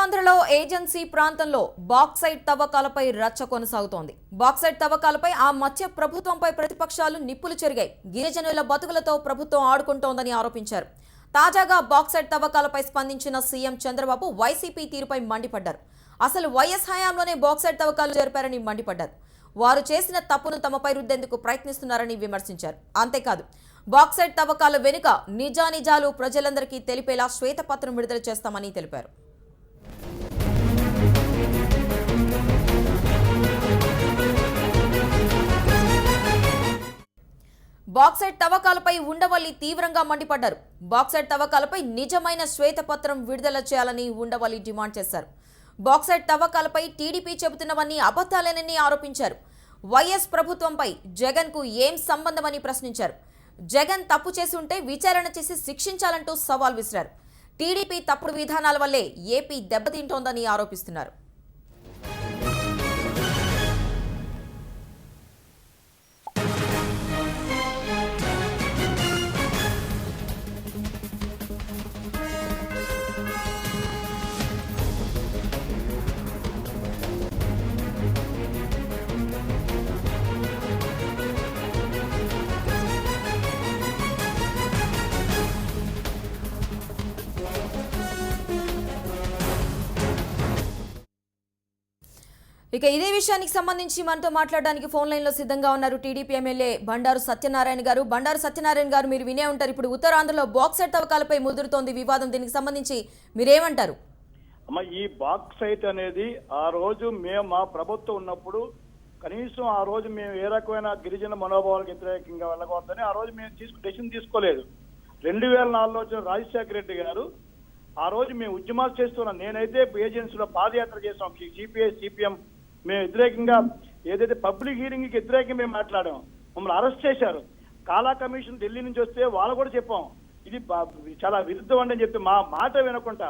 ఉత్తరాంధ్రలో ఏజెన్సీ ప్రాంతంలో బాక్సైట్ తవ్వకాలపై రచ్చ కొనసాగుతోంది. బాక్సైట్ తవ్వకాలపై ఆ మధ్య ప్రభుత్వంపై ప్రతిపక్షాలు నిప్పులు చెరిగాయి. గిరిజనుల బతుకులతో ప్రభుత్వం ఆడుకుంటోందని ఆరోపించారు. తాజాగా బాక్సైట్ తవ్వకాలపై స్పందించిన సీఎం చంద్రబాబు వైసీపీ తీరుపై మండిపడ్డారు. అసలు వైఎస్ హయాంలోనే బాక్సైట్ తవ్వకాలు జరిపారని మండిపడ్డారు. వారు చేసిన తప్పును తమపై రుద్దేందుకు ప్రయత్నిస్తున్నారని విమర్శించారు. అంతేకాదు, బాక్సైట్ తవ్వకాల వెనుక నిజానిజాలు ప్రజలందరికీ తెలిపేలా శ్వేతపత్రం విడుదల చేస్తామని తెలిపారు. బాక్సైట్ తవ్వకాలపై ఉండవల్లి తీవ్రంగా మండిపడ్డారు. బాక్సైట్ తవ్వకాలపై నిజమైన శ్వేతపత్రం విడుదల చేయాలని ఉండవల్లి డిమాండ్ చేశారు. బాక్సైట్ తవ్వకాలపై టీడీపీ చెబుతున్నవన్నీ అబద్ధాలేనని ఆరోపించారు. వైఎస్ ప్రభుత్వంపై జగన్ కు ఏం సంబంధమని ప్రశ్నించారు. జగన్ తప్పు చేసి ఉంటే విచారణ చేసి శిక్షించాలంటూ సవాల్ విసిరారు. టీడీపీ తప్పుడు విధానాల వల్లే ఏపీ దెబ్బతింటోందని ఆరోపిస్తున్నారు. ఇక ఇదే విషయానికి సంబంధించి మనతో మాట్లాడడానికి ఫోన్ లైన్ లో సిద్ధంగా ఉన్నారు టీడీపీ ఎమ్మెల్యే బండారు సత్యనారాయణ గారు. బండారు సత్యనారాయణ గారు, మీరు వినే ఉంటారు, ఇప్పుడు ఉత్తరాంధ్రలో బాక్సైట్ తవ్వకాలపై ముదురుతోంది వివాదం. దీనికి సంబంధించి మీరేమంటారు? అమ్మ, ఈ బాక్సైట్ అనేది ఆ రోజు మా ప్రభుత్వం ఉన్నప్పుడు కనీసం ఆ రోజు మేము ఏ రకమైన గిరిజన మనోభావాలకు వ్యతిరేకంగా వెళ్ళకూడదని ఆ రోజు మేము డెసిషన్ తీసుకోలేదు. 2004లో వచ్చిన రాజశేఖర రెడ్డి గారు ఆ రోజు మేము ఉద్యమాలు చేస్తున్నాం. నేనైతే ఏజెన్సీలో పాదయాత్ర చేసాం. సిపిఐ సిపిఎం మేము వ్యతిరేకంగా ఏదైతే పబ్లిక్ హీరింగ్కి వ్యతిరేకంగా మేము మాట్లాడాం. మమ్మల్ని అరెస్ట్ చేశారు. కాలా కమిషన్ ఢిల్లీ నుంచి వస్తే వాళ్ళు కూడా చెప్పాం ఇది చాలా విరుద్ధం అని చెప్పి మా మాట వినకుండా,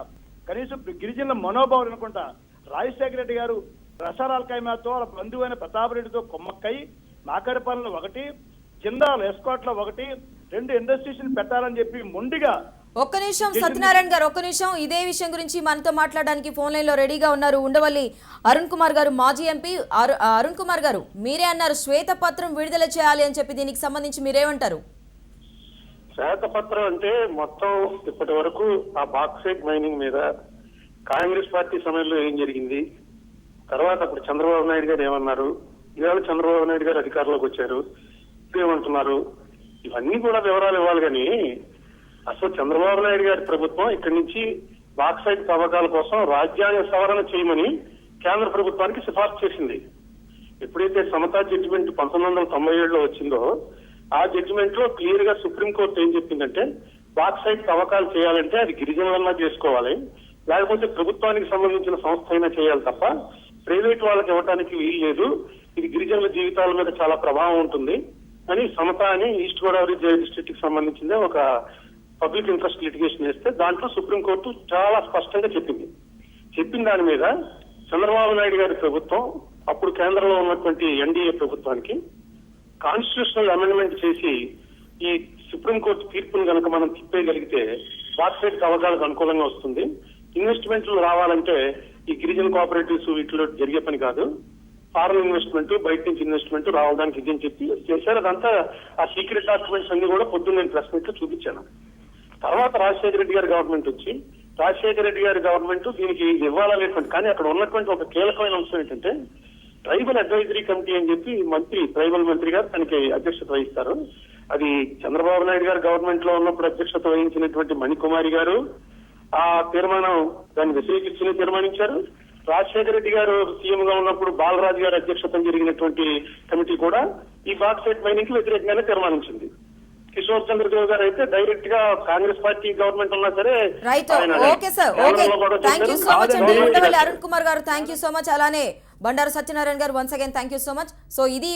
కనీసం గిరిజనుల మనోభావం వినకుండా రాజశేఖర రెడ్డి గారు రసారాల కైమాతో వాళ్ళ బంధువైన ప్రతాప్ రెడ్డితో కొమ్మక్కై నాకరిపాలెంలో ఒకటి, జిందాల్ ఎస్కాట్లో ఒకటి, 2 ఇండస్ట్రీస్ పెట్టాలని చెప్పి మొండిగా. ఒక్క నిమిషం సత్యనారాయణ గారు, ఒక్క నిమిషం. ఇదే విషయం గురించి మనతో మాట్లాడడానికి ఫోన్ లైన్ లో రెడీగా ఉన్నారు ఉండవల్లి అరుణ్ కుమార్ గారు, మాజీ ఎంపీ. అరుణ్ కుమార్ గారు, మీరే అన్నారు శ్వేతపత్రం విడుదల చేయాలి అని చెప్పి. దీనికి సంబంధించి మీరేమంటారు? శ్వేతపత్రం అంటే మొత్తం ఇప్పటి వరకు ఆ బాక్సైట్ మైనింగ్ మీద కాంగ్రెస్ పార్టీ సమయంలో ఏం జరిగింది, తర్వాత అప్పుడు చంద్రబాబు నాయుడు గారు ఏమన్నారు, ఇవాళ చంద్రబాబు నాయుడు గారు అధికారంలోకి వచ్చారు, ఏమంటున్నారు, ఇవన్నీ కూడా వివరాలు ఇవ్వాలి. కానీ అసలు చంద్రబాబు నాయుడు గారి ప్రభుత్వం ఇక్కడి నుంచి బాక్సైట్ తవ్వకాల కోసం రాజ్యాంగ సవరణ చేయమని కేంద్ర ప్రభుత్వానికి సిఫార్సు చేసింది. ఎప్పుడైతే సమతా జడ్జిమెంట్ 1997లో వచ్చిందో ఆ జడ్జిమెంట్ లో క్లియర్ గా సుప్రీంకోర్టు ఏం చెప్పిందంటే బాక్సైట్ తవ్వకాలు చేయాలంటే అది గిరిజనులన్నా చేసుకోవాలి, లేకపోతే ప్రభుత్వానికి సంబంధించిన సంస్థ అయినా చేయాలి తప్ప ప్రైవేట్ వాళ్ళకి ఇవ్వడానికి వీలు లేదు, ఇది గిరిజనుల జీవితాల మీద చాలా ప్రభావం ఉంటుంది అని సమత అని ఈస్ట్ గోదావరి డిస్ట్రిక్ట్ కి సంబంధించిందే ఒక పబ్లిక్ ఇంట్రెస్ట్ లిటిగేషన్ వేస్తే దాంట్లో సుప్రీంకోర్టు చాలా స్పష్టంగా చెప్పిన దాని మీద చంద్రబాబు నాయుడు గారి ప్రభుత్వం అప్పుడు కేంద్రంలో ఉన్నటువంటి ఎన్డీఏ ప్రభుత్వానికి కాన్స్టిట్యూషనల్ అమెండ్మెంట్ చేసి ఈ సుప్రీంకోర్టు తీర్పును కనుక మనం తిప్పేయగలిగితే బాక్సైట్ తవ్వకాలకు అనుకూలంగా వస్తుంది, ఇన్వెస్ట్మెంట్లు రావాలంటే ఈ గిరిజన కోఆపరేటివ్స్ వీటిలో జరిగే పని కాదు, ఫారెన్ ఇన్వెస్ట్మెంట్ బయట నుంచి ఇన్వెస్ట్మెంట్ రావడానికి ఇదని చెప్పి చేశారు. అదంతా ఆ సీక్రెట్ డాక్యుమెంట్స్ అన్ని కూడా పొద్దున్న నేను ప్రెస్ మీట్ లో చూపించాను. తర్వాత రాజశేఖర రెడ్డి గారి గవర్నమెంట్ వచ్చి రాజశేఖర రెడ్డి గారి గవర్నమెంట్ దీనికి ఇవ్వాలనేటువంటి, కానీ అక్కడ ఉన్నటువంటి ఒక కీలకమైన అంశం ఏంటంటే ట్రైబల్ అడ్వైజరీ కమిటీ అని చెప్పి మంత్రి, ట్రైబల్ మంత్రి గారు దానికి అధ్యక్షత వహిస్తారు. అది చంద్రబాబు నాయుడు గారు గవర్నమెంట్ లో ఉన్నప్పుడు అధ్యక్షత వహించినటువంటి మణికుమారి గారు ఆ తీర్మానం దాన్ని వ్యతిరేకించి తీర్మానించారు. రాజశేఖర రెడ్డి గారు సీఎం గా ఉన్నప్పుడు బాలరాజు గారి అధ్యక్షతన జరిగినటువంటి కమిటీ కూడా ఈ బాక్సైట్ మైనింగ్ కి వ్యతిరేకంగానే తీర్మానించింది. కిషోర్ చంద్రదేవ్ గారు అయితే డైరెక్ట్ గా కాంగ్రెస్ పార్టీ గవర్నమెంట్ ఉన్నా సరే. అరుణ్ కుమార్ గారు, థ్యాంక్ యూ సో మచ్. అలానే బండారు సత్యనారాయణ గారు, once again thank you so much. So ఇది